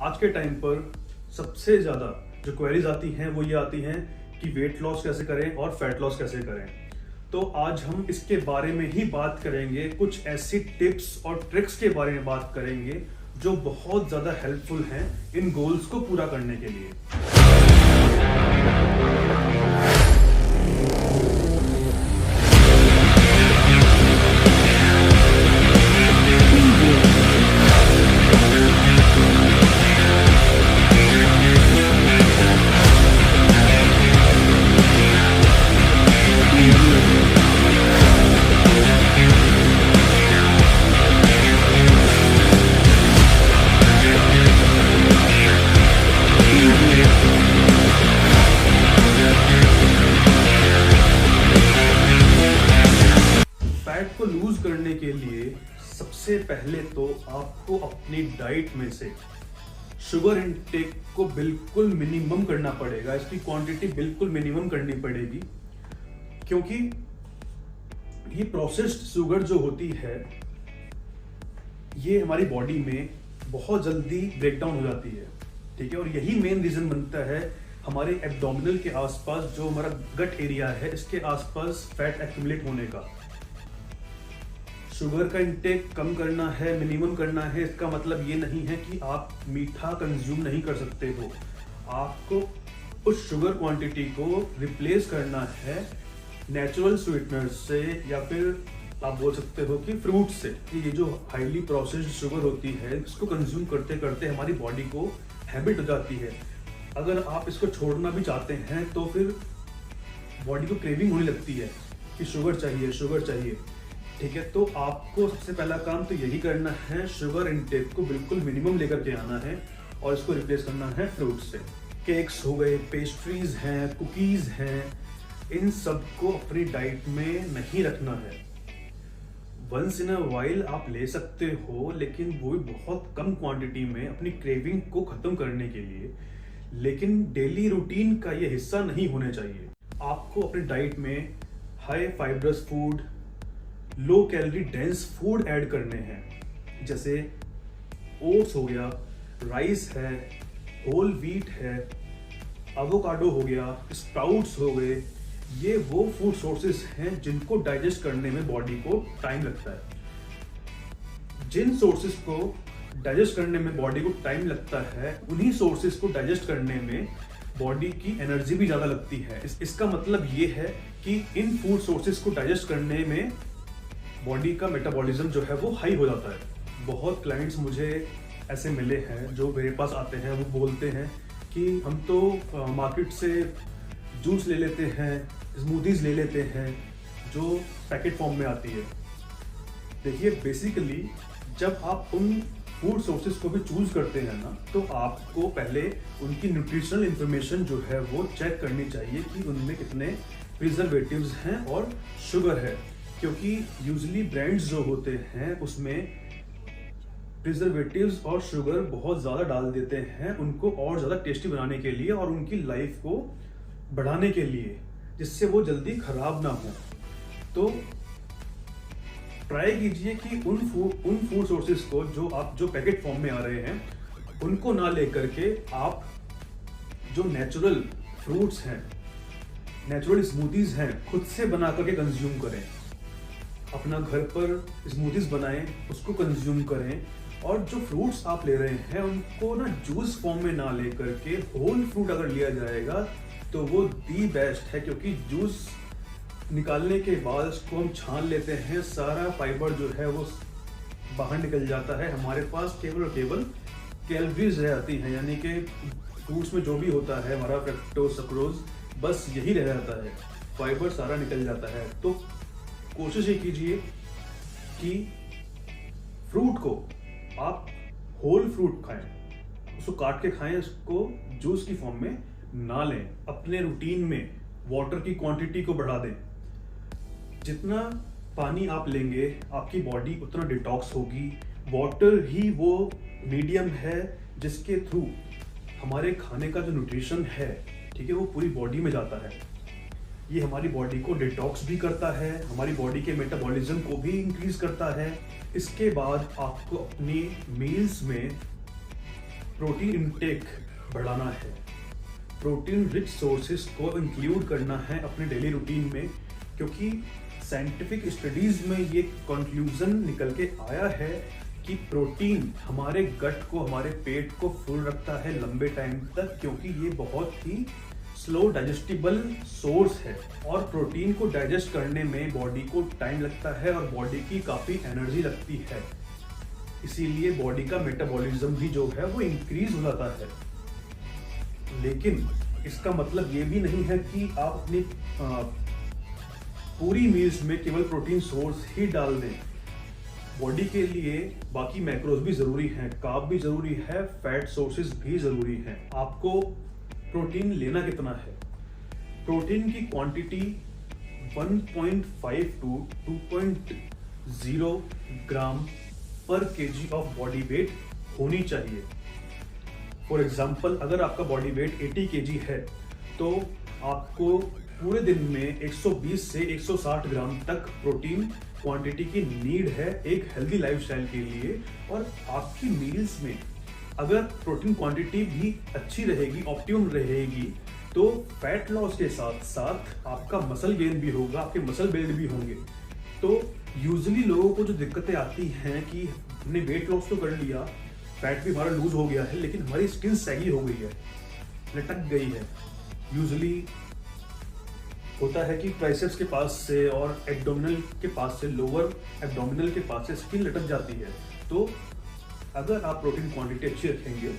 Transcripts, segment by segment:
आज के टाइम पर सबसे ज़्यादा जो क्वेरीज आती हैं वो ये आती हैं कि वेट लॉस कैसे करें और फैट लॉस कैसे करें। तो आज हम इसके बारे में ही बात करेंगे, कुछ ऐसी टिप्स और ट्रिक्स के बारे में बात करेंगे जो बहुत ज़्यादा हेल्पफुल हैं इन गोल्स को पूरा करने के लिए। फैट को लूज करने के लिए सबसे पहले तो आपको अपनी डाइट में से शुगर इनटेक को बिल्कुल मिनिमम करना पड़ेगा। इसकी क्वांटिटी बिल्कुल मिनिमम करनी पड़ेगी, क्योंकि ये प्रोसेस्ड शुगर जो होती है ये हमारी बॉडी में बहुत जल्दी ब्रेक डाउन हो जाती है, ठीक है। और यही मेन रीजन बनता है हमारे एब्डोमिनल के आसपास, जो हमारा गट एरिया है, इसके आसपास फैट एक्यूमुलेट होने का। शुगर का इंटेक कम करना है, मिनिमम करना है, इसका मतलब ये नहीं है कि आप मीठा कंज्यूम नहीं कर सकते हो। आपको उस शुगर क्वांटिटी को रिप्लेस करना है नेचुरल स्वीटनर से, या फिर आप बोल सकते हो कि फ्रूट से। ये जो हाईली प्रोसेस्ड शुगर होती है, इसको कंज्यूम करते करते हमारी बॉडी को हैबिट हो जाती है। अगर आप इसको छोड़ना भी चाहते हैं तो फिर बॉडी को क्रेविंग होने लगती है कि शुगर चाहिए, शुगर चाहिए, ठीक है। तो आपको सबसे पहला काम तो यही करना है, शुगर इनटेक को बिल्कुल मिनिमम लेकर के आना है और इसको रिप्लेस करना है फ्रूट से। केक्स हो गए, पेस्ट्रीज हैं, कुकीज हैं, इन सब को अपनी डाइट में नहीं रखना है। वंस इन अ वाइल आप ले सकते हो, लेकिन वो भी बहुत कम क्वांटिटी में अपनी क्रेविंग को खत्म करने के लिए, लेकिन डेली रूटीन का ये हिस्सा नहीं होने चाहिए। आपको अपनी डाइट में high fibrous food, low calorie dense food add करने हैं, जैसे ओट्स हो गया, राइस है, होल व्हीट है, एवोकाडो हो गया, स्प्राउट्स हो गए। ये वो फूड सोर्सेस हैं जिनको डाइजेस्ट करने में बॉडी को टाइम लगता है। जिन सोर्सेस को डाइजेस्ट करने में बॉडी को टाइम लगता है, उन्हीं सोर्सेस को डाइजेस्ट करने में बॉडी की एनर्जी भी ज़्यादा लगती है। इसका मतलब ये है कि इन फूड सोर्सेस को डाइजेस्ट करने में बॉडी का मेटाबॉलिज्म जो है वो हाई हो जाता है। बहुत क्लाइंट्स मुझे ऐसे मिले हैं जो मेरे पास आते हैं, वो बोलते हैं कि हम तो मार्केट से जूस ले लेते हैं, स्मूदीज ले लेते हैं जो पैकेट फॉर्म में आती है। देखिए, बेसिकली जब आप उन फूड सोर्सेज को भी चूज करते हैं ना, तो आपको पहले उनकी न्यूट्रिशनल इंफॉर्मेशन जो है वो चेक करनी चाहिए कि उनमें कितने प्रिजर्वेटिव्स हैं और शुगर है, क्योंकि यूजुअली ब्रांड्स जो होते हैं उसमें प्रिजर्वेटिव्स और शुगर बहुत ज़्यादा डाल देते हैं उनको और ज़्यादा टेस्टी बनाने के लिए और उनकी लाइफ को बढ़ाने के लिए, जिससे वो जल्दी खराब ना हो। तो ट्राई कीजिए कि उन फूड सोर्सेज को जो पैकेट फॉर्म में आ रहे हैं उनको ना लेकर के आप जो नेचुरल फ्रूट्स हैं, नेचुरल स्मूदीज हैं, खुद से बना करके कंज्यूम करें। अपना घर पर स्मूदीज बनाएं, उसको कंज्यूम करें। और जो फ्रूट्स आप ले रहे हैं उनको ना जूस फॉर्म में ना लेकर के होल फ्रूट अगर लिया जाएगा तो वो दी बेस्ट है, क्योंकि जूस निकालने के बाद उसको हम छान लेते हैं, सारा फाइबर जो है वो बाहर निकल जाता है। हमारे पास केवल और केवल कैलोरीज रह जाती हैं, यानी कि फ्रूट्स में जो भी होता है हमारा फ्रक्टोज, सक्रोज, बस यही रह जाता है, फाइबर सारा निकल जाता है। तो कोशिश ये कीजिए कि फ्रूट को आप होल फ्रूट खाएं, उसको काट के खाएं, उसको जूस की फॉर्म में ना लें। अपने रूटीन में वाटर की क्वांटिटी को बढ़ा दें। जितना पानी आप लेंगे आपकी बॉडी उतना डिटॉक्स होगी। वाटर ही वो मीडियम है जिसके थ्रू हमारे खाने का जो न्यूट्रिशन है, ठीक है, वो पूरी बॉडी में जाता है। ये हमारी बॉडी को डिटॉक्स भी करता है, हमारी बॉडी के मेटाबॉलिज्म को भी इंक्रीज करता है। इसके बाद आपको अपनी मील्स में प्रोटीन इंटेक बढ़ाना है, प्रोटीन रिच सोर्सेज को इंक्लूड करना है अपने डेली रूटीन में, क्योंकि साइंटिफिक स्टडीज में ये कंक्लूजन निकल के आया है कि प्रोटीन हमारे गट को, हमारे पेट को फुल रखता है लंबे टाइम तक, क्योंकि ये बहुत ही स्लो डाइजेस्टिबल सोर्स है और प्रोटीन को डाइजेस्ट करने में बॉडी को टाइम लगता है और बॉडी की काफ़ी एनर्जी लगती है, इसीलिए बॉडी का मेटाबॉलिज्म भी जो है वो इंक्रीज हो जाता है। लेकिन इसका मतलब ये भी नहीं है कि आप अपनी पूरी मील्स में केवल प्रोटीन सोर्स ही डाल दें। बॉडी के लिए बाकी मैक्रोज भी जरूरी हैं, कार्ब भी जरूरी है, फैट सोर्सेज भी जरूरी हैं। आपको प्रोटीन लेना कितना है? प्रोटीन की क्वांटिटी 1.5 टू 2.0 ग्राम पर केजी ऑफ बॉडी वेट होनी चाहिए। फॉर एग्जाम्पल, अगर आपका बॉडी वेट 80 केजी है तो आपको पूरे दिन में 120 से 160 ग्राम तक प्रोटीन क्वांटिटी की नीड है एक हेल्दी लाइफस्टाइल के लिए। और आपकी मील्स में अगर प्रोटीन क्वांटिटी भी अच्छी रहेगी, ऑप्टिमम रहेगी, तो फैट लॉस के साथ साथ आपका मसल गेन भी होगा, आपके मसल बिल्ड भी होंगे। तो यूजुअली लोगों को जो दिक्कतें आती हैं कि हमने वेट लॉस तो कर लिया, फैट भी हमारा लूज हो गया है, लेकिन हमारी स्किन सैगी हो गई है, लटक गई है। यूजुअली होता है कि ट्राइसेप्स के पास से और एब्डोमिनल के पास से, लोअर एब्डोमिनल के पास से स्किन लटक जाती है। तो अगर आप प्रोटीन क्वांटिटी अच्छी रखेंगे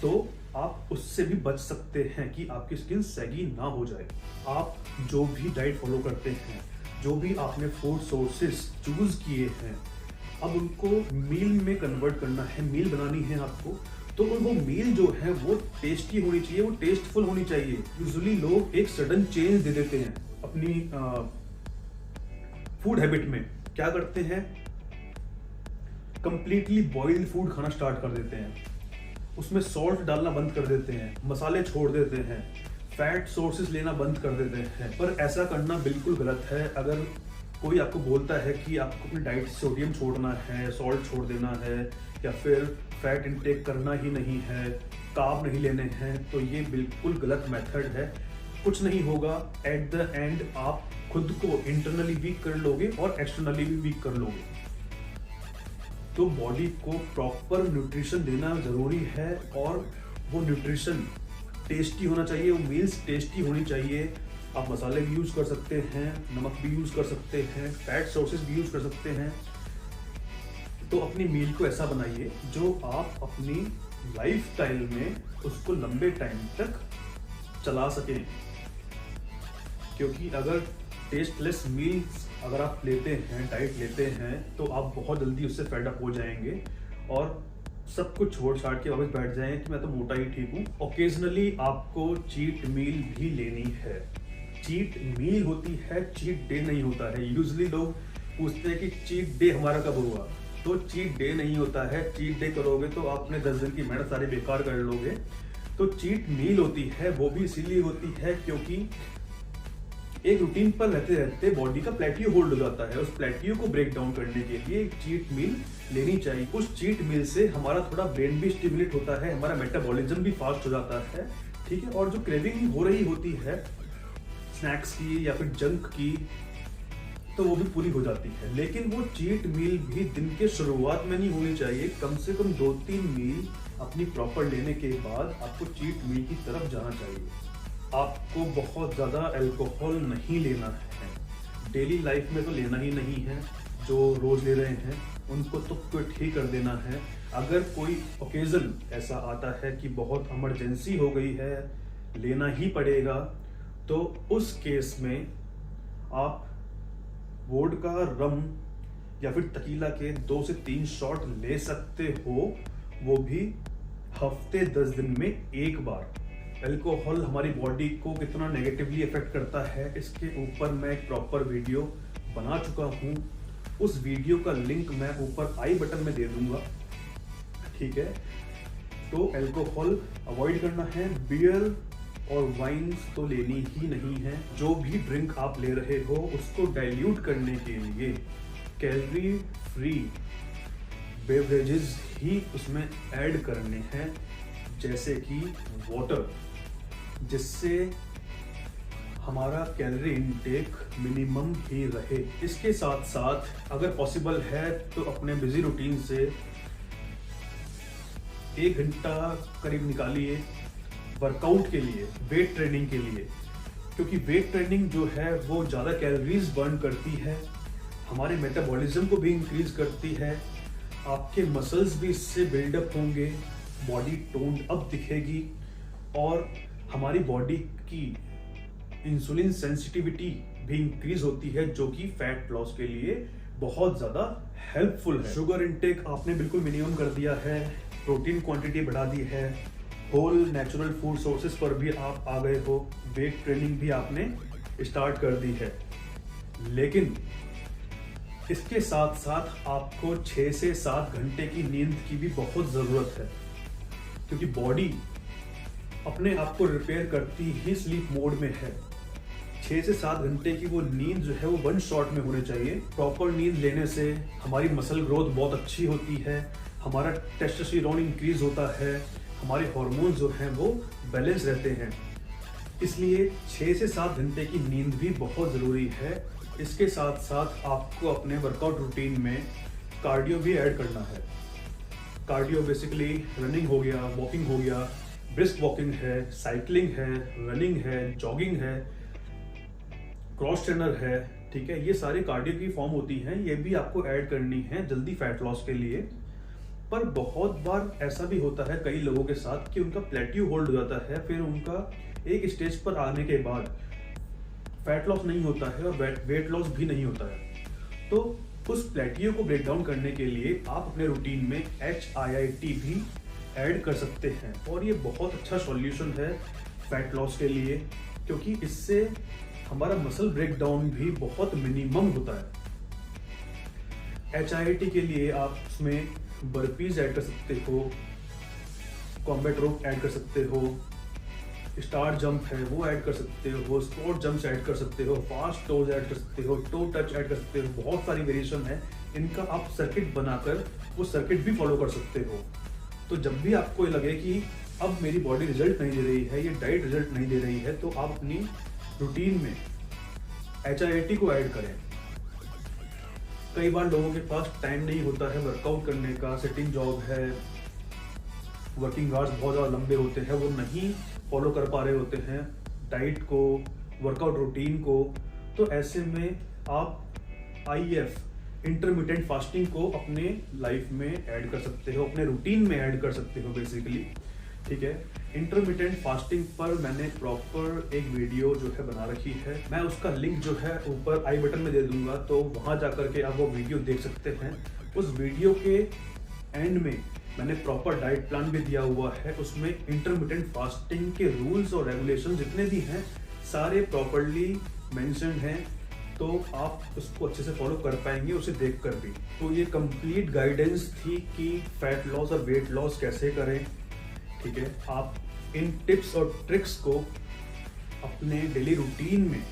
तो आप उससे भी बच सकते हैं कि आपकी स्किन सैगी ना हो जाए। आप जो भी डाइट फॉलो करते हैं, जो भी आपने फूड सोर्सेस चूज किए हैं, अब उनको मील में कन्वर्ट करना है, मील बनानी है आपको। तो वो मील जो है वो टेस्टी होनी चाहिए, वो टेस्टफुल होनी चाहिए। यूजुअली लोग एक सडन चेंज दे देते हैं अपनी फूड हैबिट में। क्या करते हैं? कंप्लीटली बॉइल्ड फूड खाना स्टार्ट कर देते हैं, उसमें सॉल्ट डालना बंद कर देते हैं, मसाले छोड़ देते हैं, फैट सोर्सेज लेना बंद कर देते हैं। पर ऐसा करना बिल्कुल गलत है। अगर कोई आपको बोलता है कि आपको अपनी डाइट से सोडियम छोड़ना है, सॉल्ट छोड़ देना है, या फिर फैट इंटेक करना ही नहीं है, कार्ब नहीं लेने हैं, तो ये बिल्कुल गलत मेथड है। कुछ नहीं होगा, एट द एंड आप खुद को इंटरनली वीक कर लोगे और एक्सटर्नली भी वीक कर लोगे। तो बॉडी को प्रॉपर न्यूट्रिशन देना जरूरी है, और वो न्यूट्रिशन टेस्टी होना चाहिए, वो मील्स टेस्टी होनी चाहिए। आप मसाले भी यूज कर सकते हैं, नमक भी यूज कर सकते हैं, फैट सोर्सेज भी यूज कर सकते हैं। तो अपनी मील को ऐसा बनाइए जो आप अपनी लाइफस्टाइल में उसको लंबे टाइम तक चला सकें, क्योंकि अगर टेस्टलेस मील्स अगर आप लेते हैं, डाइट लेते हैं, तो आप बहुत जल्दी उससे फेड अप हो जाएंगे और सब कुछ छोड़ छाड़ के वापस बैठ जाएंगे कि मैं तो मोटा ही ठीक हूँ। ओकेजनली आपको चीट मील भी लेनी है। चीट मील होती है, चीट डे नहीं होता है। यूजुअली लोग पूछते हैं कि चीट डे हमारा कब हुआ, तो चीट डे नहीं होता है। चीट डे करोगे तो आपने 10 दिन की मेहनत सारी बेकार कर लोगे। तो चीट मील होती है, वो भी इसीलिए होती है क्योंकि एक रूटीन पर रहते रहते बॉडी का प्लेटियो होल्ड हो जाता है। उस प्लेटियो को ब्रेक डाउन करने के लिए एक चीट मील लेनी चाहिए। उस चीट मील से हमारा थोड़ा ब्रेन भी स्टिमुलेट होता है, हमारा मेटाबॉलिज्म भी फास्ट हो जाता है, ठीक है। और जो क्रेविंग हो रही होती है स्नैक्स की या फिर जंक की, तो वो भी पूरी हो जाती है। लेकिन वो चीट मील भी दिन के शुरुआत में नहीं होनी चाहिए। कम से कम 2-3 मील अपनी प्रॉपर लेने के बाद आपको चीट मील की तरफ जाना चाहिए। आपको बहुत ज़्यादा अल्कोहल नहीं लेना है, डेली लाइफ में तो लेना ही नहीं है। जो रोज़ ले रहे हैं उनको तो क्विट ही कर देना है। अगर कोई ओकेजन ऐसा आता है कि बहुत इमरजेंसी हो गई है, लेना ही पड़ेगा, तो उस केस में आप वोडका, रम या फिर टकीला के 2 से 3 शॉट ले सकते हो, वो भी हफ्ते 10 दिन में एक बार। अल्कोहल हमारी बॉडी को कितना नेगेटिवली इफेक्ट करता है, इसके ऊपर मैं एक प्रॉपर वीडियो बना चुका हूँ। उस वीडियो का लिंक मैं ऊपर आई बटन में दे दूंगा, ठीक है। तो अल्कोहल अवॉइड करना है, बियर और वाइन्स तो लेनी ही नहीं है। जो भी ड्रिंक आप ले रहे हो उसको डाइल्यूट करने के लिए कैलोरी फ्री बेवरेजेस ही उसमें ऐड करने हैं। जैसे कि वाटर, जिससे हमारा कैलोरी इनटेक मिनिमम ही रहे। इसके साथ साथ अगर पॉसिबल है तो अपने बिजी रूटीन से 1 घंटा करीब निकालिए वर्कआउट के लिए, वेट ट्रेनिंग के लिए, क्योंकि वेट ट्रेनिंग जो है वो ज़्यादा कैलोरीज बर्न करती है, हमारे मेटाबॉलिज्म को भी इंक्रीज करती है, आपके मसल्स भी इससे बिल्डअप होंगे, बॉडी टोन्ड अप दिखेगी और हमारी बॉडी की इंसुलिन सेंसिटिविटी भी इंक्रीज होती है, जो कि फैट लॉस के लिए बहुत ज़्यादा हेल्पफुल है। शुगर इनटेक आपने बिल्कुल मिनिमम कर दिया है, प्रोटीन क्वांटिटी बढ़ा दी है, होल नेचुरल फूड सोर्सेज पर भी आप आ गए हो, वेट ट्रेनिंग भी आपने स्टार्ट कर दी है, लेकिन इसके साथ साथ आपको 6 से 7 घंटे की नींद की भी बहुत ज़रूरत है, क्योंकि बॉडी अपने आप को रिपेयर करती ही स्लीप मोड में है। 6 से 7 घंटे की वो नींद जो है वो 1 शॉट में होनी चाहिए। प्रॉपर नींद लेने से हमारी मसल ग्रोथ बहुत अच्छी होती है, हमारा टेस्टोस्टेरोन इंक्रीज होता है, हमारे हार्मोन्स जो हैं वो बैलेंस रहते हैं। इसलिए 6 से 7 घंटे की नींद भी बहुत ज़रूरी है। इसके साथ साथ आपको अपने वर्कआउट रूटीन में कार्डियो भी ऐड करना है। कार्डियो बेसिकली रनिंग हो गया, वॉकिंग हो गया, ब्रिस्क वॉकिंग है, साइकिलिंग है, रनिंग है, जॉगिंग है, क्रॉस ट्रेनर है, ठीक है। ये सारे कार्डियो की फॉर्म होती हैं, ये भी आपको ऐड करनी है जल्दी फैट लॉस के लिए। पर बहुत बार ऐसा भी होता है कई लोगों के साथ कि उनका प्लेट्यू होल्ड हो जाता है, फिर उनका एक स्टेज पर आने के बाद फैट लॉस नहीं होता है और वेट लॉस भी नहीं होता है। तो उस प्लेट्यू को ब्रेक डाउन करने के लिए आप अपने रूटीन में HIIT भी ऐड कर सकते हैं, और ये बहुत अच्छा सॉल्यूशन है फैट लॉस के लिए, क्योंकि इससे हमारा मसल ब्रेक डाउन भी बहुत मिनिमम होता है। HIIT के लिए आप उसमें बर्पीज ऐड कर सकते हो, कॉम्बैट रोप ऐड कर सकते हो, स्टार जंप है वो ऐड कर सकते हो, स्क्वाट जंप्स ऐड कर सकते हो, फास्ट टोज ऐड कर सकते हो, टो टच ऐड कर सकते हो। बहुत सारी वेरिएशन है, इनका आप सर्किट बनाकर वो सर्किट भी फॉलो कर सकते हो। तो जब भी आपको लगे कि अब मेरी बॉडी रिजल्ट नहीं दे रही है, ये डाइट रिजल्ट नहीं दे रही है, तो आप अपनी रूटीन में HIIT को ऐड करें। कई बार लोगों के पास टाइम नहीं होता है वर्कआउट करने का, सिटिंग जॉब है, वर्किंग आवर्स बहुत ज़्यादा लंबे होते हैं, वो नहीं फॉलो कर पा रहे होते हैं डाइट को, वर्कआउट रूटीन को। तो ऐसे में आप IF इंटरमिटेंट फास्टिंग को अपने लाइफ में ऐड कर सकते हो, अपने रूटीन में ऐड कर सकते हो बेसिकली, ठीक है। इंटरमिटेंट फास्टिंग पर मैंने प्रॉपर एक वीडियो जो है बना रखी है, मैं उसका लिंक जो है ऊपर आई बटन में दे दूंगा, तो वहां जाकर के आप वो वीडियो देख सकते हैं। उस वीडियो के एंड में मैंने प्रॉपर डाइट प्लान भी दिया हुआ है, उसमें इंटरमिटेंट फास्टिंग के रूल्स और रेगुलेशन जितने भी हैं सारे प्रॉपरली मेंशन्ड हैं, तो आप उसको अच्छे से फॉलो कर पाएंगे उसे देखकर भी। तो ये कंप्लीट गाइडेंस थी कि फैट लॉस और वेट लॉस कैसे करें, ठीक है। आप इन टिप्स और ट्रिक्स को अपने डेली रूटीन में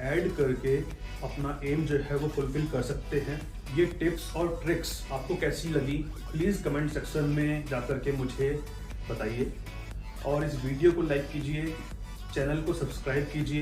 ऐड करके अपना एम जो है वो फुलफिल कर सकते हैं। ये टिप्स और ट्रिक्स आपको कैसी लगी प्लीज़ कमेंट सेक्शन में जाकर के मुझे बताइए, और इस वीडियो को लाइक कीजिए, चैनल को सब्सक्राइब कीजिए।